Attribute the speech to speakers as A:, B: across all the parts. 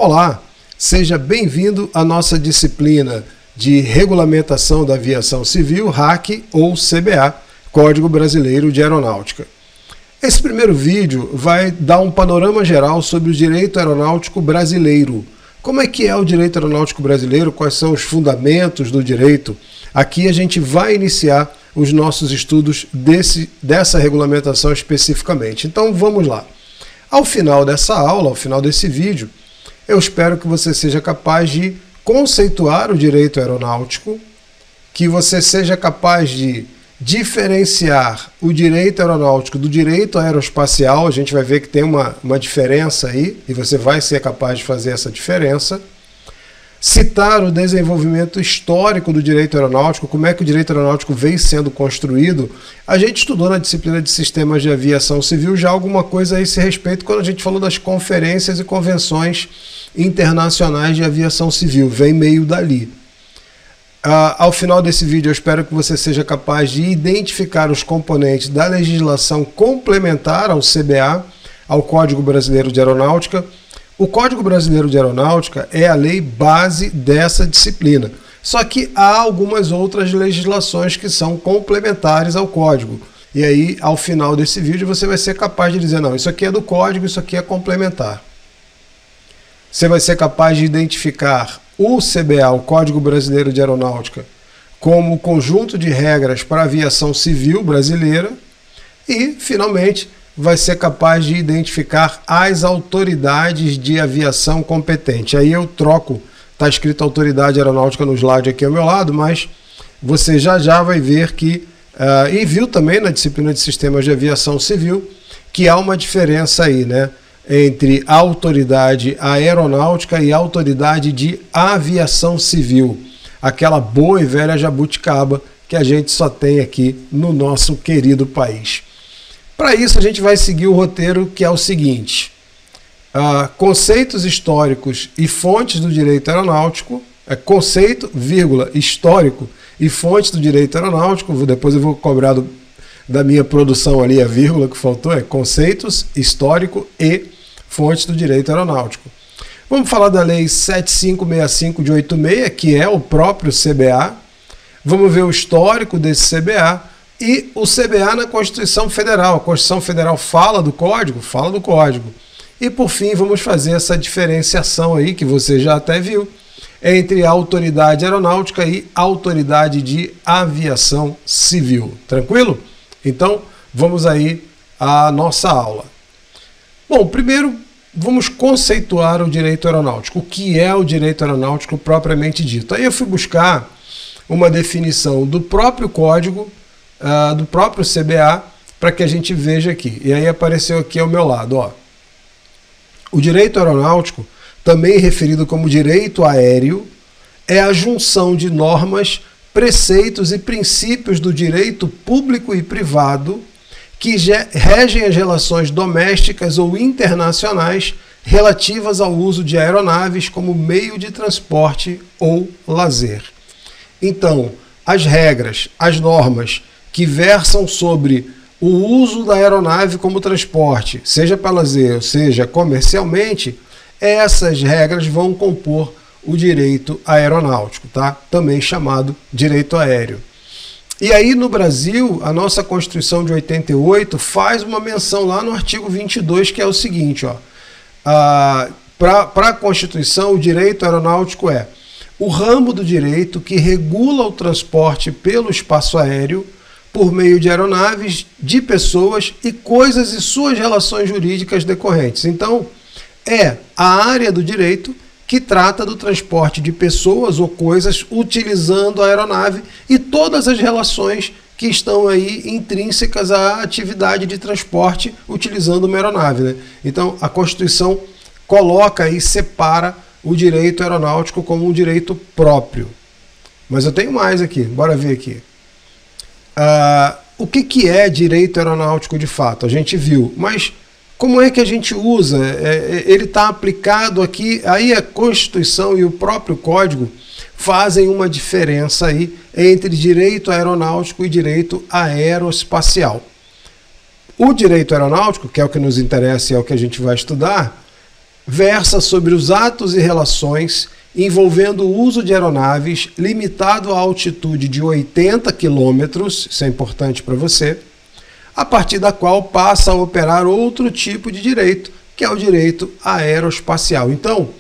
A: Olá, seja bem-vindo à nossa disciplina de Regulamentação da Aviação Civil, RAC ou CBA, Código Brasileiro de Aeronáutica. Esse primeiro vídeo vai dar um panorama geral sobre o direito aeronáutico brasileiro. Como é que é o direito aeronáutico brasileiro? Quais são os fundamentos do direito? Aqui a gente vai iniciar os nossos estudos dessa regulamentação especificamente. Então vamos lá. Ao final dessa aula, ao final desse vídeo, eu espero que você seja capaz de conceituar o direito aeronáutico, que você seja capaz de diferenciar o direito aeronáutico do direito aeroespacial. A gente vai ver que tem uma diferença aí, e você vai ser capaz de fazer essa diferença. Citar o desenvolvimento histórico do direito aeronáutico, como é que o direito aeronáutico vem sendo construído. A gente estudou na disciplina de Sistemas de Aviação Civil já alguma coisa a esse respeito quando a gente falou das conferências e convenções internacionais de aviação civil, vem meio dali. Ao final desse vídeo eu espero que você seja capaz de identificar os componentes da legislação complementar ao CBA, ao Código Brasileiro de Aeronáutica. O Código Brasileiro de Aeronáutica é a lei base dessa disciplina. Só que há algumas outras legislações que são complementares ao Código. E aí, ao final desse vídeo, você vai ser capaz de dizer, não, isso aqui é do Código, isso aqui é complementar. Você vai ser capaz de identificar o CBA, o Código Brasileiro de Aeronáutica, como conjunto de regras para a aviação civil brasileira. E, finalmente, vai ser capaz de identificar as autoridades de aviação competente. Aí eu troco, está escrito autoridade aeronáutica no slide aqui ao meu lado, mas você já vai ver que, e viu também na disciplina de Sistemas de Aviação Civil, que há uma diferença aí, né, entre a autoridade aeronáutica e a autoridade de aviação civil. Aquela boa e velha jabuticaba que a gente só tem aqui no nosso querido país. Para isso, a gente vai seguir o roteiro, que é o seguinte: conceitos históricos e fontes do direito aeronáutico, conceito, vírgula, histórico e fontes do direito aeronáutico. Depois eu vou cobrar da minha produção ali a vírgula que faltou, conceitos, histórico e fontes do direito aeronáutico. Vamos falar da Lei 7565 de 86, que é o próprio CBA. Vamos ver o histórico desse CBA. E o CBA na Constituição Federal. A Constituição Federal fala do Código? Fala do Código. E por fim, vamos fazer essa diferenciação aí, que você já até viu, entre a autoridade aeronáutica e a autoridade de aviação civil. Tranquilo? Então, vamos aí à nossa aula. Bom, primeiro vamos conceituar o direito aeronáutico. O que é o direito aeronáutico propriamente dito? Aí eu fui buscar uma definição do próprio Código, do próprio CBA, para que a gente veja aqui. E aí apareceu aqui ao meu lado, ó. O direito aeronáutico, também referido como direito aéreo, é a junção de normas, preceitos e princípios do direito público e privado que regem as relações domésticas ou internacionais relativas ao uso de aeronaves como meio de transporte ou lazer. Então, as regras, as normas que versam sobre o uso da aeronave como transporte, seja para lazer, seja comercialmente, essas regras vão compor o direito aeronáutico, tá? Também chamado direito aéreo. E aí no Brasil, a nossa Constituição de 88 faz uma menção lá no artigo 22, que é o seguinte, ó, para a Constituição, o direito aeronáutico é o ramo do direito que regula o transporte pelo espaço aéreo por meio de aeronaves, de pessoas e coisas e suas relações jurídicas decorrentes. Então, é a área do direito que trata do transporte de pessoas ou coisas utilizando a aeronave e todas as relações que estão aí intrínsecas à atividade de transporte utilizando uma aeronave, né? Então, a Constituição coloca e separa o direito aeronáutico como um direito próprio. Mas eu tenho mais aqui, bora ver aqui. O que é direito aeronáutico de fato? A gente viu, mas como é que a gente usa? Ele está aplicado aqui, aí a Constituição e o próprio Código fazem uma diferença aí entre direito aeronáutico e direito aeroespacial. O direito aeronáutico, que é o que nos interessa e é o que a gente vai estudar, versa sobre os atos e relações envolvendo o uso de aeronaves limitado à altitude de 80 km, isso é importante para você, a partir da qual passa a operar outro tipo de direito, que é o direito aeroespacial. Então,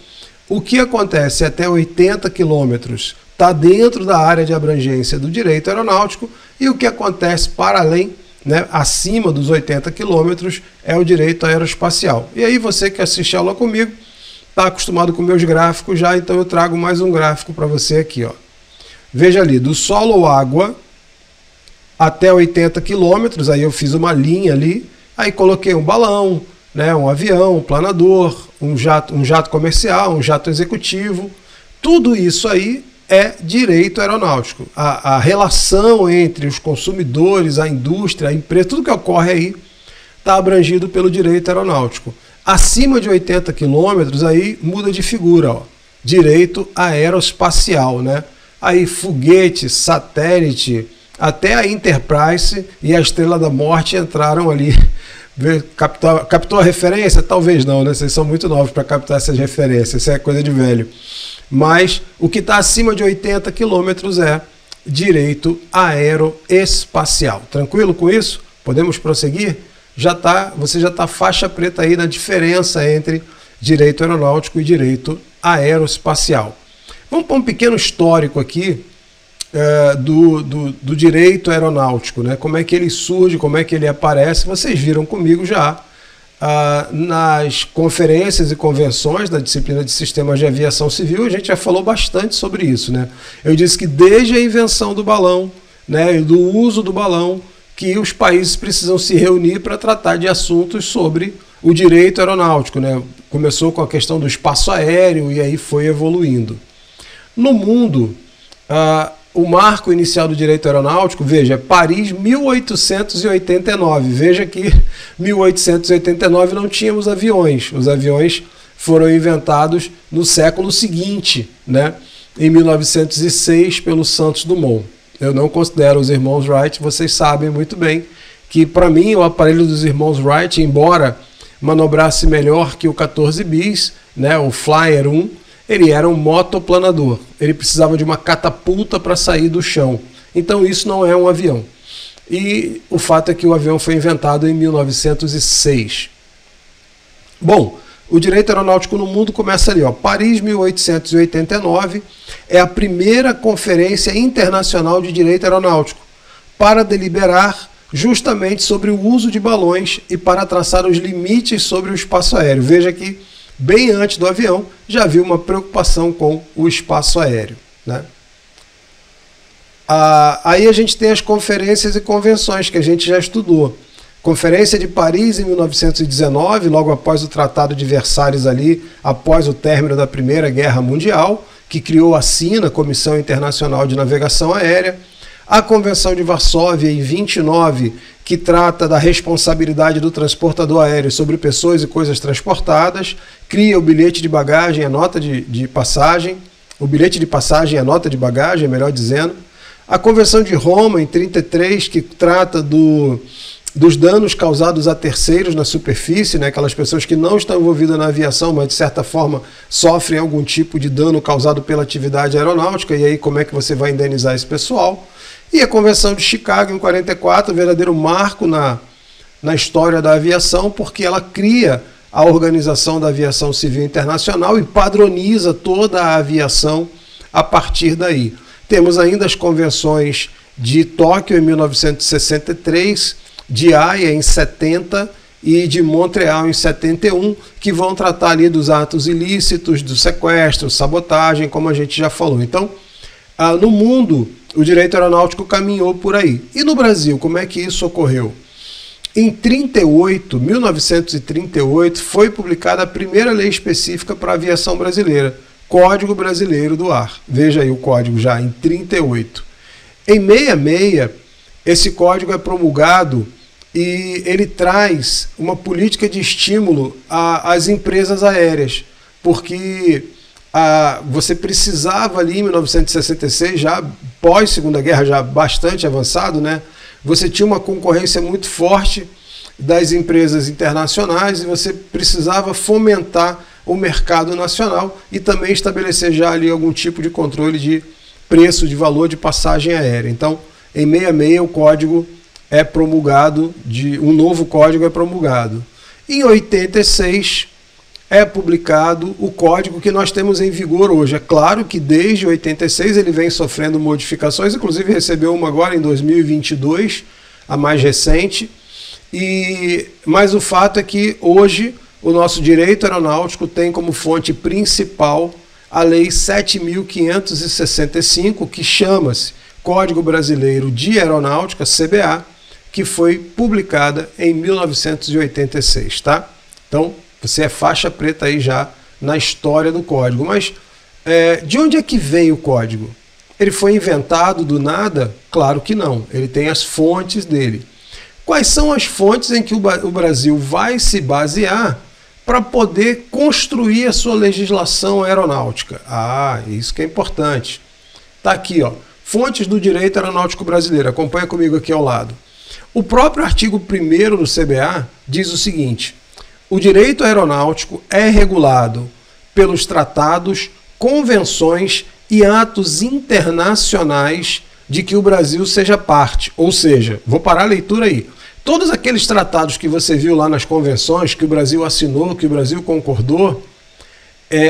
A: o que acontece até 80 km está dentro da área de abrangência do direito aeronáutico, e o que acontece para além, né, acima dos 80 km, é o direito aeroespacial. E aí você que assiste a aula comigo, está acostumado com meus gráficos já, então eu trago mais um gráfico para você aqui. Ó. Veja ali, do solo ou água até 80 km, aí eu fiz uma linha ali, aí coloquei um balão, né, um avião, um planador, um jato comercial, um jato executivo, tudo isso aí é direito aeronáutico. A relação entre os consumidores, a indústria, a empresa, tudo que ocorre aí está abrangido pelo direito aeronáutico. Acima de 80 km, aí muda de figura, ó. Direito aeroespacial, né? Aí foguete, satélite, até a Enterprise e a Estrela da Morte entraram ali. Captou a referência? Talvez não, né? Vocês são muito novos para captar essas referências, isso é coisa de velho. Mas o que está acima de 80 km é direito aeroespacial. Tranquilo com isso? Podemos prosseguir? Você já está faixa preta aí na diferença entre direito aeronáutico e direito aeroespacial. Vamos para um pequeno histórico aqui do direito aeronáutico, né? Como é que ele surge, como é que ele aparece. Vocês viram comigo já nas conferências e convenções da disciplina de sistemas de aviação civil, a gente já falou bastante sobre isso, né? Eu disse que desde a invenção do balão, né, e do uso do balão, que os países precisam se reunir para tratar de assuntos sobre o direito aeronáutico, né? Começou com a questão do espaço aéreo e aí foi evoluindo. No mundo, o marco inicial do direito aeronáutico, veja, Paris 1889. Veja que 1889 não tínhamos aviões. Os aviões foram inventados no século seguinte, né? Em 1906, pelo Santos Dumont. Eu não considero os irmãos Wright, vocês sabem muito bem que, para mim, o aparelho dos irmãos Wright, embora manobrasse melhor que o 14 bis, né, o Flyer 1, ele era um motoplanador. Ele precisava de uma catapulta para sair do chão. Então isso não é um avião. E o fato é que o avião foi inventado em 1906. Bom, o direito aeronáutico no mundo começa ali, ó. Paris, 1889, é a primeira conferência internacional de direito aeronáutico para deliberar justamente sobre o uso de balões e para traçar os limites sobre o espaço aéreo. Veja que, bem antes do avião, já havia uma preocupação com o espaço aéreo, né? Aí a gente tem as conferências e convenções que a gente já estudou. Conferência de Paris em 1919, logo após o Tratado de Versalhes ali, após o término da Primeira Guerra Mundial, que criou a SINA, Comissão Internacional de Navegação Aérea. A Convenção de Varsóvia em 29, que trata da responsabilidade do transportador aéreo sobre pessoas e coisas transportadas, cria o bilhete de bagagem, a nota de passagem, o bilhete de passagem e a nota de bagagem, melhor dizendo. A Convenção de Roma em 33, que trata dos danos causados a terceiros na superfície, né? Aquelas pessoas que não estão envolvidas na aviação, mas de certa forma sofrem algum tipo de dano causado pela atividade aeronáutica, e aí como é que você vai indenizar esse pessoal? E a Convenção de Chicago em 44, verdadeiro marco na história da aviação, porque ela cria a Organização da Aviação Civil Internacional e padroniza toda a aviação a partir daí. Temos ainda as convenções de Tóquio em 1963, de Haia em 70 e de Montreal em 71, que vão tratar ali dos atos ilícitos, do sequestro, sabotagem, como a gente já falou. Então, no mundo, o direito aeronáutico caminhou por aí. E no Brasil, como é que isso ocorreu? Em 1938, foi publicada a primeira lei específica para a aviação brasileira, Código Brasileiro do Ar. Veja aí o código já, em 38. Em 66, esse código é promulgado e ele traz uma política de estímulo às empresas aéreas, porque você precisava ali em 1966, já pós Segunda Guerra, já bastante avançado, né? Você tinha uma concorrência muito forte das empresas internacionais e você precisava fomentar o mercado nacional e também estabelecer já ali algum tipo de controle de preço, de valor de passagem aérea. Então, em 66 o código é promulgado, um novo código é promulgado. Em 86 é publicado o código que nós temos em vigor hoje. É claro que desde 86 ele vem sofrendo modificações, inclusive recebeu uma agora em 2022, a mais recente, mas o fato é que hoje o nosso direito aeronáutico tem como fonte principal a Lei 7.565, que chama-se Código Brasileiro de Aeronáutica, CBA, que foi publicada em 1986, tá? Então, você é faixa preta aí já na história do código. Mas de onde é que vem o código? Ele foi inventado do nada? Claro que não. Ele tem as fontes dele. Quais são as fontes em que o Brasil vai se basear para poder construir a sua legislação aeronáutica? Ah, isso que é importante. Está aqui, ó. Fontes do direito aeronáutico brasileiro. Acompanha comigo aqui ao lado. O próprio artigo 1º do CBA diz o seguinte: o direito aeronáutico é regulado pelos tratados, convenções e atos internacionais de que o Brasil seja parte. Ou seja, vou parar a leitura aí. Todos aqueles tratados que você viu lá nas convenções, que o Brasil assinou, que o Brasil concordou,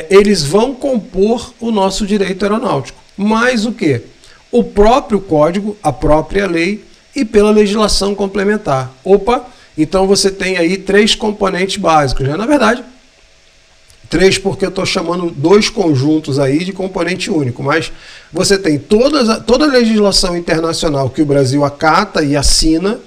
A: eles vão compor o nosso direito aeronáutico. Mais o quê? O próprio código, a própria lei e pela legislação complementar. Opa! Então você tem aí 3 componentes básicos, né? Na verdade, 3 porque eu estou chamando 2 conjuntos aí de componente único, mas você tem toda a legislação internacional que o Brasil acata e assina,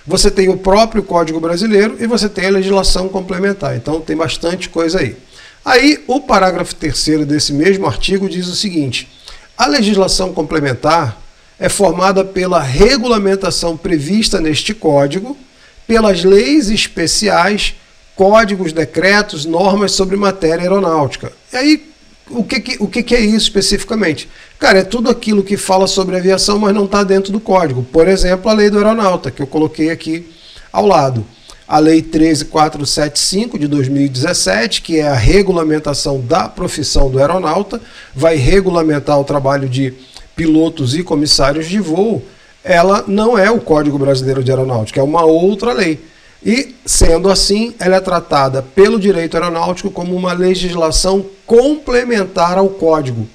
A: você tem o próprio Código Brasileiro e você tem a legislação complementar. Então tem bastante coisa aí. Aí o parágrafo 3º desse mesmo artigo diz o seguinte: a legislação complementar é formada pela regulamentação prevista neste Código, pelas leis especiais, códigos, decretos, normas sobre matéria aeronáutica. E aí, o que é isso especificamente? Cara, é tudo aquilo que fala sobre aviação, mas não está dentro do código. Por exemplo, a lei do aeronauta, que eu coloquei aqui ao lado. A lei 13.475 de 2017, que é a regulamentação da profissão do aeronauta, vai regulamentar o trabalho de pilotos e comissários de voo. Ela não é o Código Brasileiro de Aeronáutica, é uma outra lei. E, sendo assim, ela é tratada pelo direito aeronáutico como uma legislação complementar ao Código.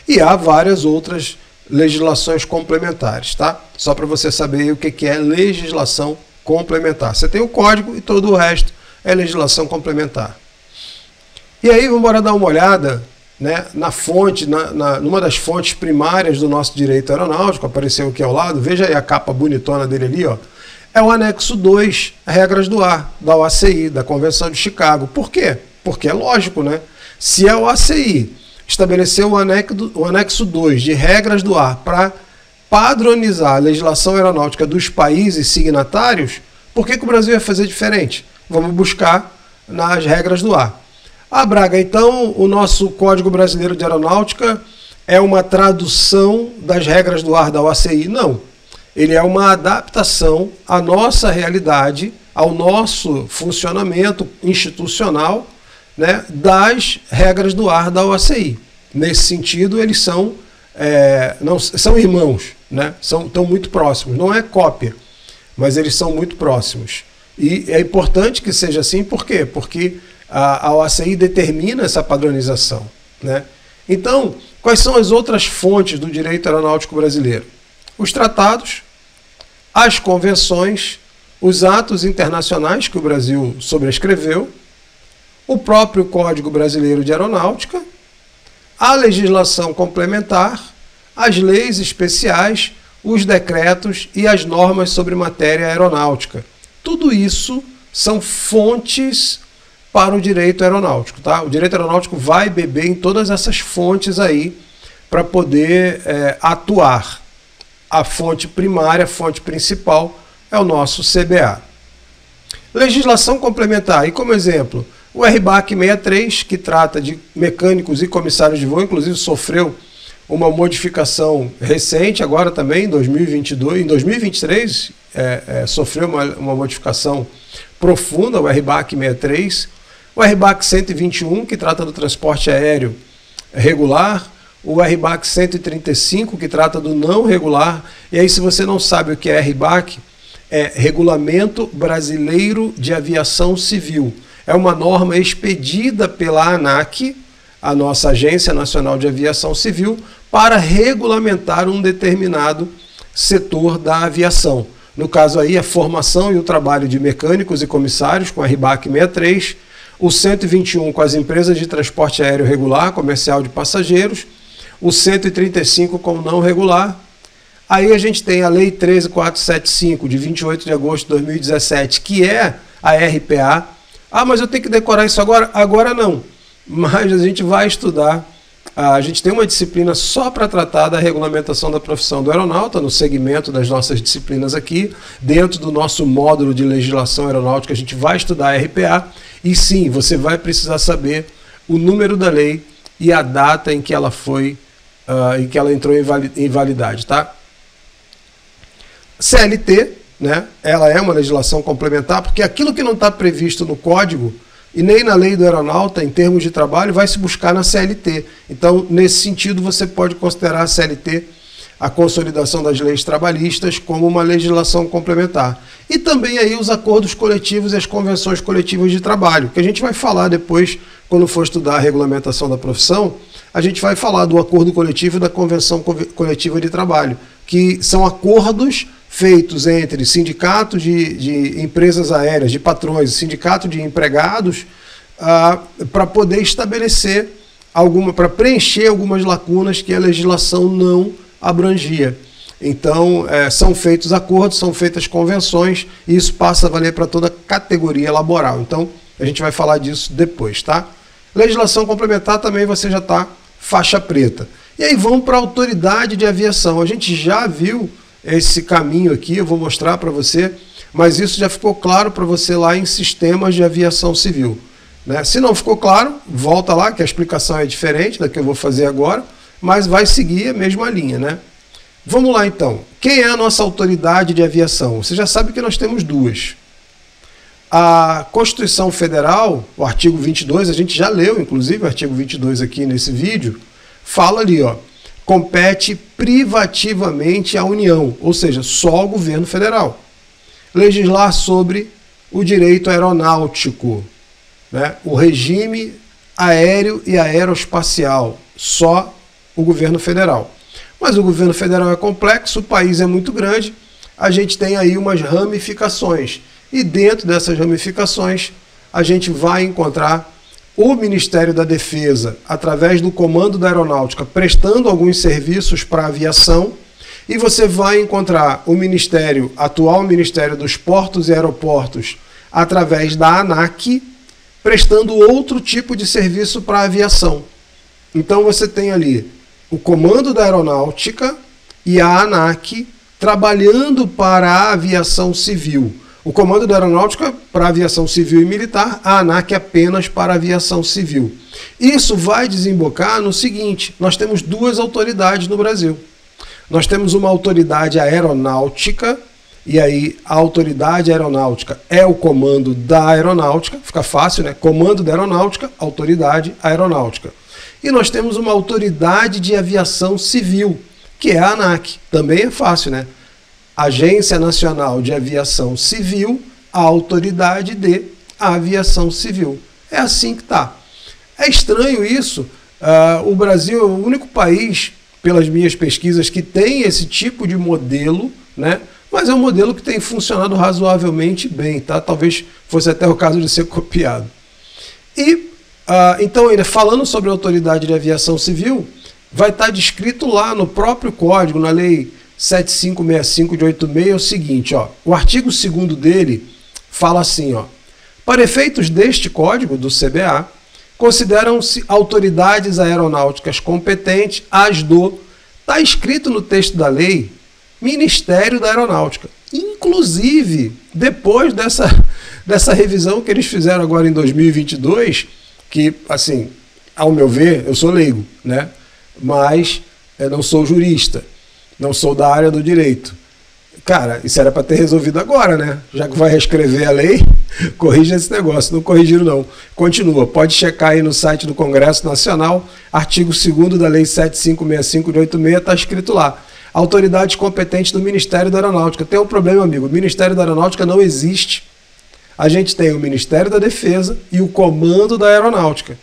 A: E há várias outras legislações complementares, tá? Só para você saber o que é legislação complementar. Você tem o Código e todo o resto é legislação complementar. E aí, vamos embora dar uma olhada, né, na fonte, numa das fontes primárias do nosso direito aeronáutico, apareceu aqui ao lado, veja aí a capa bonitona dele ali, ó. É o anexo 2, regras do ar, da OACI, da Convenção de Chicago. Por quê? Porque é lógico, né? Se a OACI estabeleceu o anexo 2 de regras do ar para padronizar a legislação aeronáutica dos países signatários, por que o Brasil ia fazer diferente? Vamos buscar nas regras do ar. Ah, Braga, então o nosso Código Brasileiro de Aeronáutica é uma tradução das regras do ar da OACI? Não. Ele é uma adaptação à nossa realidade, ao nosso funcionamento institucional, né, das regras do ar da OACI. Nesse sentido, eles são irmãos, né, estão muito próximos. Não é cópia, mas eles são muito próximos. E é importante que seja assim, por quê? Porque a OACI determina essa padronização, né? Então, quais são as outras fontes do direito aeronáutico brasileiro? Os tratados, as convenções, os atos internacionais que o Brasil sobrescreveu, o próprio Código Brasileiro de Aeronáutica, a legislação complementar, as leis especiais, os decretos e as normas sobre matéria aeronáutica. Tudo isso são fontes para o direito aeronáutico, tá? O direito aeronáutico vai beber em todas essas fontes aí para poder atuar. A fonte primária, a fonte principal é o nosso CBA. Legislação complementar, e como exemplo, o RBAC 63, que trata de mecânicos e comissários de voo, inclusive sofreu uma modificação recente, agora também, em 2022, em 2023, sofreu uma modificação profunda, o RBAC 63, o RBAC 121, que trata do transporte aéreo regular, o RBAC 135, que trata do não regular. E aí, se você não sabe o que é RBAC, é Regulamento Brasileiro de Aviação Civil. É uma norma expedida pela ANAC, a nossa Agência Nacional de Aviação Civil, para regulamentar um determinado setor da aviação. No caso aí, a formação e o trabalho de mecânicos e comissários, com a RBAC 63, o 121 com as empresas de transporte aéreo regular, comercial de passageiros, o 135 com não regular. Aí a gente tem a Lei 13.475, de 28 de agosto de 2017, que é a RPA. Ah, mas eu tenho que decorar isso agora? Agora não. Mas a gente vai estudar. A gente tem uma disciplina só para tratar da regulamentação da profissão do aeronauta, no segmento das nossas disciplinas aqui. Dentro do nosso módulo de legislação aeronáutica, a gente vai estudar a RPA. E sim, você vai precisar saber o número da lei e a data em que ela foi, em que ela entrou em validade, tá? CLT, né? Ela é uma legislação complementar, porque aquilo que não está previsto no código e nem na lei do aeronauta, em termos de trabalho, vai se buscar na CLT. Então, nesse sentido, você pode considerar a CLT, a consolidação das leis trabalhistas, como uma legislação complementar. E também aí os acordos coletivos e as convenções coletivas de trabalho, que a gente vai falar depois, quando for estudar a regulamentação da profissão, a gente vai falar do acordo coletivo e da convenção coletiva de trabalho, que são acordos feitos entre sindicatos de empresas aéreas, de patrões, sindicato de empregados, para poder estabelecer para preencher algumas lacunas que a legislação não abrangia. Então, são feitos acordos, são feitas convenções, e isso passa a valer para toda categoria laboral. Então, a gente vai falar disso depois, tá? Legislação complementar também você já está faixa preta. E aí vamos para a autoridade de aviação. A gente já viu esse caminho aqui, eu vou mostrar para você, mas isso já ficou claro para você lá em sistemas de aviação civil, né? Se não ficou claro, volta lá, que a explicação é diferente da que eu vou fazer agora, mas vai seguir a mesma linha, né? Vamos lá então. Quem é a nossa autoridade de aviação? Você já sabe que nós temos duas. A Constituição Federal, o artigo 22, a gente já leu, inclusive, o artigo 22 aqui nesse vídeo, fala ali, ó, compete privativamente à União, ou seja, só ao governo federal, legislar sobre o direito aeronáutico, né? O regime aéreo e aeroespacial, só o governo federal. Mas o governo federal é complexo, o país é muito grande, a gente tem aí umas ramificações, e dentro dessas ramificações a gente vai encontrar o Ministério da Defesa, através do Comando da Aeronáutica, prestando alguns serviços para a aviação, e você vai encontrar o atual Ministério dos Portos e Aeroportos, através da ANAC, prestando outro tipo de serviço para a aviação. Então você tem ali o Comando da Aeronáutica e a ANAC trabalhando para a aviação civil. O Comando da Aeronáutica para a aviação civil e militar, a ANAC apenas para a aviação civil. Isso vai desembocar no seguinte: nós temos duas autoridades no Brasil. Nós temos uma autoridade aeronáutica, e aí a autoridade aeronáutica é o comando da aeronáutica, fica fácil, né? Comando da aeronáutica, autoridade aeronáutica. E nós temos uma autoridade de aviação civil, que é a ANAC. Também é fácil, né? Agência Nacional de Aviação Civil, a autoridade de aviação civil. É assim que está. É estranho isso. O Brasil é o único país, pelas minhas pesquisas, que tem esse tipo de modelo, né? Mas é um modelo que tem funcionado razoavelmente bem, tá? Talvez fosse até o caso de ser copiado. E, então, ainda falando sobre a autoridade de aviação civil, vai estar descrito lá no próprio código, na lei 7565 de 86, é o seguinte, ó, o artigo 2º dele fala assim, ó, para efeitos deste código do CBA, consideram-se autoridades aeronáuticas competentes as do, está escrito no texto da lei, Ministério da Aeronáutica. Inclusive, depois dessa revisão que eles fizeram agora em 2022, que, assim, ao meu ver, eu sou leigo, né? Mas eu não sou jurista, não sou da área do direito. Cara, isso era para ter resolvido agora, né? Já que vai reescrever a lei, corrija esse negócio. Não corrigiram, não. Continua. Pode checar aí no site do Congresso Nacional, artigo 2º da Lei 7565 de 86, está escrito lá. Autoridades competentes do Ministério da Aeronáutica. Tem um problema, amigo. O Ministério da Aeronáutica não existe. A gente tem o Ministério da Defesa e o Comando da Aeronáutica.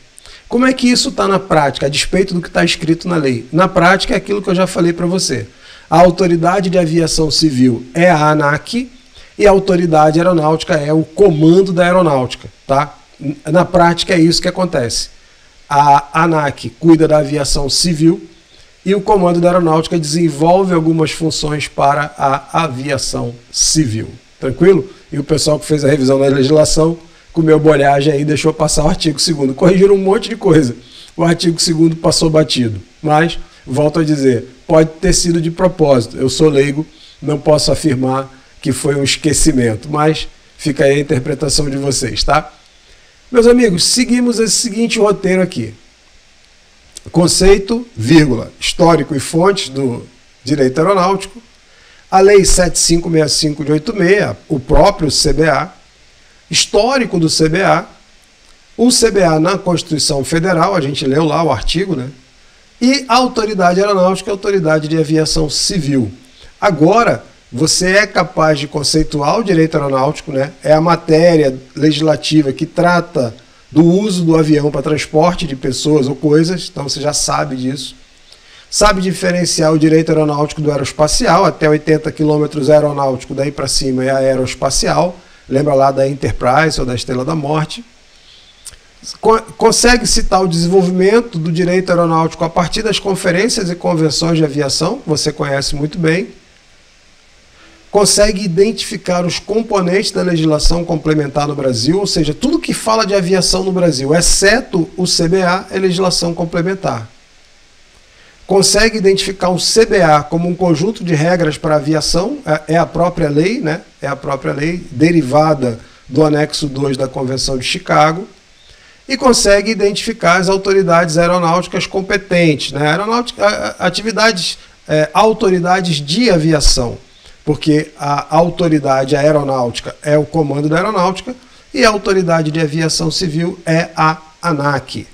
A: Como é que isso está na prática, a despeito do que está escrito na lei? Na prática é aquilo que eu já falei para você. A Autoridade de Aviação Civil é a ANAC e a Autoridade Aeronáutica é o Comando da Aeronáutica, tá? Na prática é isso que acontece. A ANAC cuida da aviação civil e o Comando da Aeronáutica desenvolve algumas funções para a aviação civil. Tranquilo? E o pessoal que fez a revisão da legislação comeu bolhagem aí e deixou passar o artigo 2º. Corrigiram um monte de coisa. O artigo 2º passou batido. Mas, volto a dizer, pode ter sido de propósito. Eu sou leigo, não posso afirmar que foi um esquecimento. Mas fica aí a interpretação de vocês, tá? Meus amigos, seguimos esse seguinte roteiro aqui. Conceito, vírgula, histórico e fontes do direito aeronáutico. A Lei 7565 de 86, o próprio CBA, histórico do CBA, o CBA na Constituição Federal, a gente leu lá o artigo, né? E a Autoridade Aeronáutica, a Autoridade de Aviação Civil. Agora, você é capaz de conceituar o direito aeronáutico, né? É a matéria legislativa que trata do uso do avião para transporte de pessoas ou coisas, então você já sabe disso. Sabe diferenciar o direito aeronáutico do aeroespacial, até 80 km aeronáutico, daí para cima é aeroespacial, lembra lá da Enterprise ou da Estrela da Morte. Consegue citar o desenvolvimento do direito aeronáutico a partir das conferências e convenções de aviação, que você conhece muito bem. Consegue identificar os componentes da legislação complementar no Brasil, ou seja, tudo que fala de aviação no Brasil, exceto o CBA, é legislação complementar. Consegue identificar o CBA como um conjunto de regras para a aviação, é a própria lei, né? É a própria lei derivada do anexo 2 da Convenção de Chicago, e consegue identificar as autoridades aeronáuticas competentes, né? Autoridades de aviação, porque a autoridade aeronáutica é o Comando da Aeronáutica e a Autoridade de Aviação Civil é a ANAC.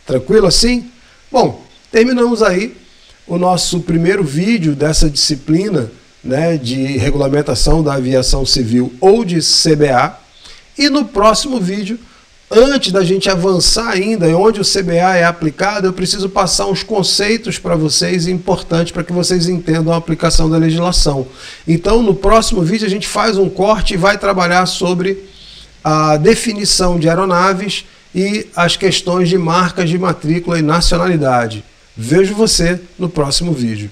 A: Tranquilo assim? Bom, terminamos aí o nosso primeiro vídeo dessa disciplina, né, de regulamentação da aviação civil ou de CBA. E no próximo vídeo, antes da gente avançar ainda onde o CBA é aplicado, eu preciso passar uns conceitos para vocês importantes para que vocês entendam a aplicação da legislação. Então, no próximo vídeo a gente faz um corte e vai trabalhar sobre a definição de aeronaves e as questões de marcas de matrícula e nacionalidade. Vejo você no próximo vídeo.